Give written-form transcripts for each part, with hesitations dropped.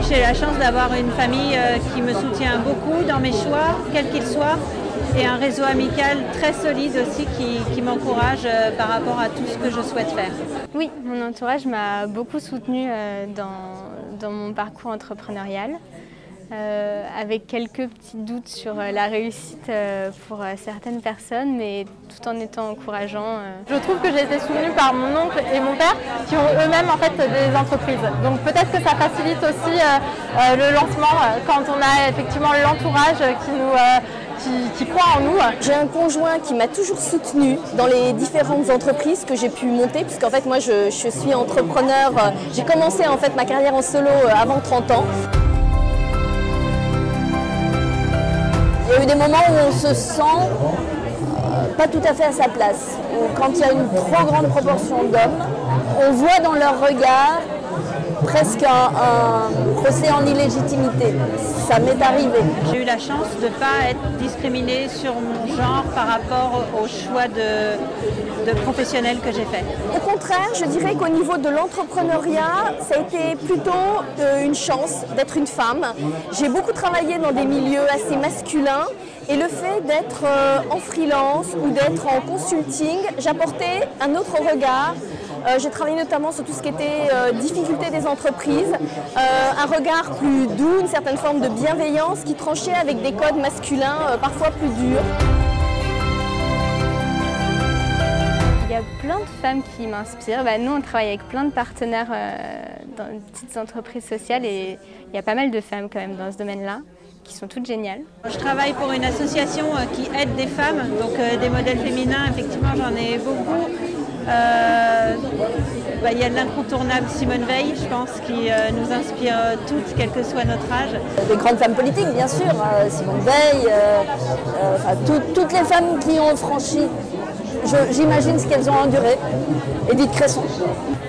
j'ai la chance d'avoir une famille qui me soutient beaucoup dans mes choix, quels qu'ils soient, et un réseau amical très solide aussi qui m'encourage par rapport à tout ce que je souhaite faire. Oui, mon entourage m'a beaucoup soutenue dans mon parcours entrepreneurial, avec quelques petits doutes sur la réussite pour certaines personnes, mais tout en étant encourageant. Je trouve que j'ai été soutenue par mon oncle et mon père qui ont eux-mêmes en fait des entreprises. Donc peut-être que ça facilite aussi le lancement quand on a effectivement l'entourage qui croit en nous. J'ai un conjoint qui m'a toujours soutenue dans les différentes entreprises que j'ai pu monter, puisqu'en fait moi je suis entrepreneur. J'ai commencé en fait ma carrière en solo avant 30 ans. Il y a eu des moments où on se sent pas tout à fait à sa place. Quand il y a une trop grande proportion d'hommes, on voit dans leur regard presque un procès en illégitimité. Ça m'est arrivé. J'ai eu la chance de ne pas être discriminée sur mon genre par rapport au choix de professionnel que j'ai fait. Au contraire, je dirais qu'au niveau de l'entrepreneuriat, ça a été plutôt une chance d'être une femme. J'ai beaucoup travaillé dans des milieux assez masculins et le fait d'être en freelance ou d'être en consulting, j'apportais un autre regard. J'ai travaillé notamment sur tout ce qui était difficulté des entreprises, un regard plus doux, une certaine forme de bienveillance qui tranchait avec des codes masculins parfois plus durs. Il y a plein de femmes qui m'inspirent. Nous, on travaille avec plein de partenaires dans de petites entreprises sociales et il y a pas mal de femmes quand même dans ce domaine-là qui sont toutes géniales. Je travaille pour une association qui aide des femmes, donc des modèles féminins, effectivement j'en ai beaucoup. Il y a l'incontournable Simone Veil, je pense, qui nous inspire toutes, quel que soit notre âge. Des grandes femmes politiques, bien sûr, Simone Veil, toutes les femmes qui ont franchi, j'imagine ce qu'elles ont enduré. Edith Cresson.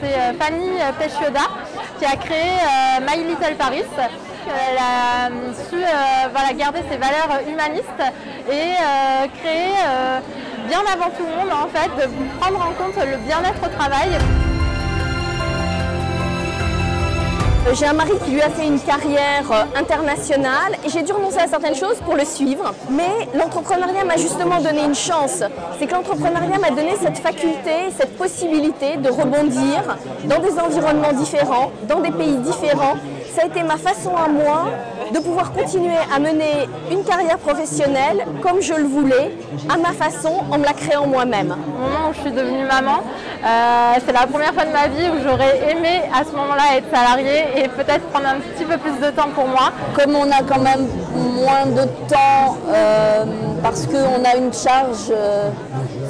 C'est Fanny Pechioda qui a créé My Little Paris. Elle a su garder ses valeurs humanistes et créer bien avant tout le monde en fait, de prendre en compte le bien-être au travail. J'ai un mari qui lui a fait une carrière internationale et j'ai dû renoncer à certaines choses pour le suivre. Mais l'entrepreneuriat m'a justement donné une chance. C'est que l'entrepreneuriat m'a donné cette faculté, cette possibilité de rebondir dans des environnements différents, dans des pays différents. Ça a été ma façon à moi de pouvoir continuer à mener une carrière professionnelle comme je le voulais, à ma façon, en me la créant moi-même. Au moment où je suis devenue maman, c'est la première fois de ma vie où j'aurais aimé à ce moment-là être salariée et peut-être prendre un petit peu plus de temps pour moi. Comme on a quand même moins de temps parce qu'on a une charge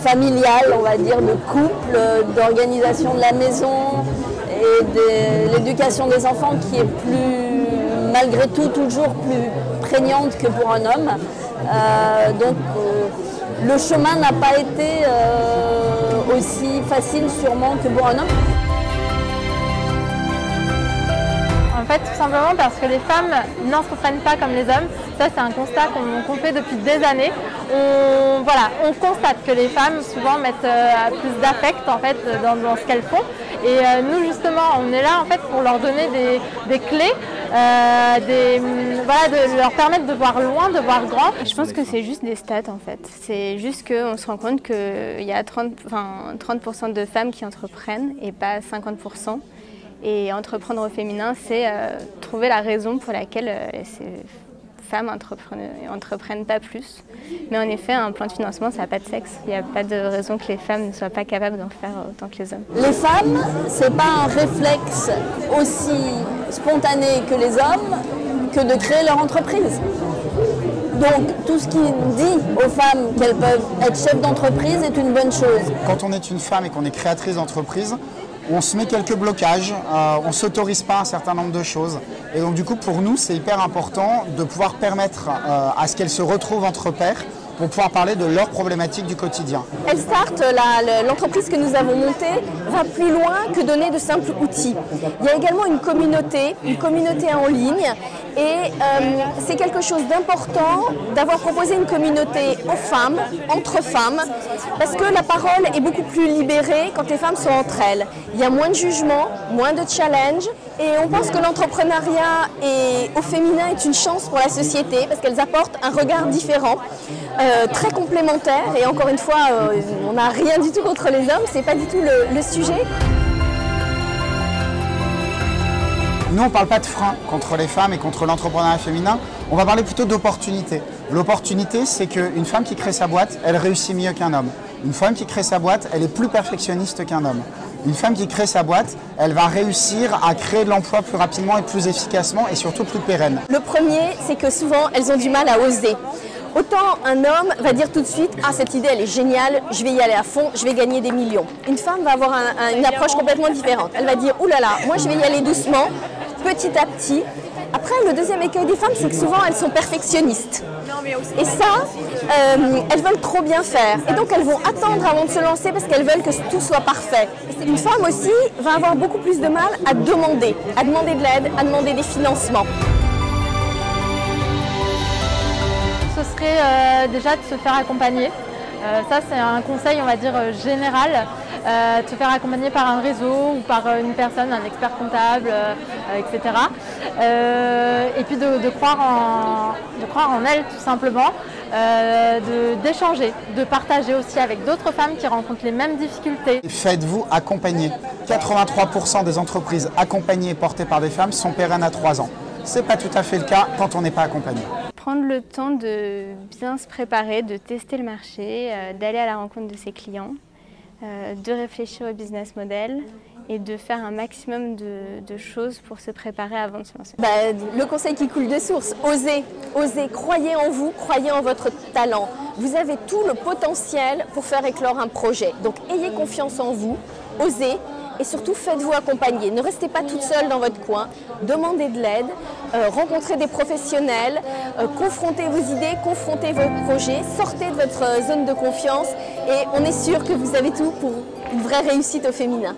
familiale, on va dire, de couple, d'organisation de la maison et de l'éducation des enfants qui est malgré tout toujours plus prégnante que pour un homme. Donc le chemin n'a pas été aussi facile sûrement que pour un homme. En fait, tout simplement parce que les femmes n'entreprennent pas comme les hommes. Ça, c'est un constat qu'on fait depuis des années. On constate que les femmes souvent mettent plus d'affect en fait dans ce qu'elles font. Et nous, justement, on est là en fait pour leur donner des clés, de leur permettre de voir loin, de voir grand. Je pense que c'est juste des stats en fait. C'est juste qu'on se rend compte qu'il y a 30% de femmes qui entreprennent et pas 50%. Et entreprendre au féminin, c'est trouver la raison pour laquelle ces femmes entreprennent pas plus. Mais en effet, un plan de financement, ça n'a pas de sexe. Il n'y a pas de raison que les femmes ne soient pas capables d'en faire autant que les hommes. Les femmes, ce n'est pas un réflexe aussi spontané que les hommes que de créer leur entreprise. Donc tout ce qui dit aux femmes qu'elles peuvent être chefs d'entreprise est une bonne chose. Quand on est une femme et qu'on est créatrice d'entreprise, on se met quelques blocages, on ne s'autorise pas un certain nombre de choses. Et donc du coup, pour nous, c'est hyper important de pouvoir permettre à ce qu'elles se retrouvent entre pairs pour pouvoir parler de leurs problématiques du quotidien. Elstart, l'entreprise que nous avons montée, va plus loin que donner de simples outils. Il y a également une communauté en ligne et c'est quelque chose d'important d'avoir proposé une communauté aux femmes, entre femmes, parce que la parole est beaucoup plus libérée quand les femmes sont entre elles. Il y a moins de jugement, moins de challenge Et on pense que l'entrepreneuriat au féminin est une chance pour la société parce qu'elles apportent un regard différent, très complémentaire. Et encore une fois, on n'a rien du tout contre les hommes, c'est pas du tout le sujet. Nous, on ne parle pas de frein contre les femmes et contre l'entrepreneuriat féminin, on va parler plutôt d'opportunité. L'opportunité, c'est qu'une femme qui crée sa boîte, elle réussit mieux qu'un homme. Une femme qui crée sa boîte, elle est plus perfectionniste qu'un homme. Une femme qui crée sa boîte, elle va réussir à créer de l'emploi plus rapidement et plus efficacement et surtout plus pérenne. Le premier, c'est que souvent, elles ont du mal à oser. Autant un homme va dire tout de suite « Ah, cette idée, elle est géniale, je vais y aller à fond, je vais gagner des millions ». Une femme va avoir une approche complètement différente. Elle va dire « Ouh là là, moi je vais y aller doucement, petit à petit ». Après, le deuxième écueil des femmes, c'est que souvent, elles sont perfectionnistes. Et ça, elles veulent trop bien faire. Et donc, elles vont attendre avant de se lancer parce qu'elles veulent que tout soit parfait. Une femme aussi va avoir beaucoup plus de mal à demander de l'aide, à demander des financements. Ce serait déjà de se faire accompagner. Ça, c'est un conseil, on va dire, général. De se faire accompagner par un réseau ou par une personne, un expert comptable, etc. Et puis de croire en elle tout simplement, d'échanger, de partager aussi avec d'autres femmes qui rencontrent les mêmes difficultés. Faites-vous accompagner. 83% des entreprises accompagnées et portées par des femmes sont pérennes à 3 ans. Ce n'est pas tout à fait le cas quand on n'est pas accompagné. Prendre le temps de bien se préparer, de tester le marché, d'aller à la rencontre de ses clients, de réfléchir au business model et de faire un maximum de choses pour se préparer avant de se lancer. Le conseil qui coule de source, osez, osez, croyez en vous, croyez en votre talent. Vous avez tout le potentiel pour faire éclore un projet. Donc ayez confiance en vous, osez et surtout faites-vous accompagner. Ne restez pas toute seule dans votre coin, demandez de l'aide, rencontrez des professionnels, confrontez vos idées, confrontez vos projets, sortez de votre zone de confiance et on est sûr que vous avez tout pour une vraie réussite au féminin.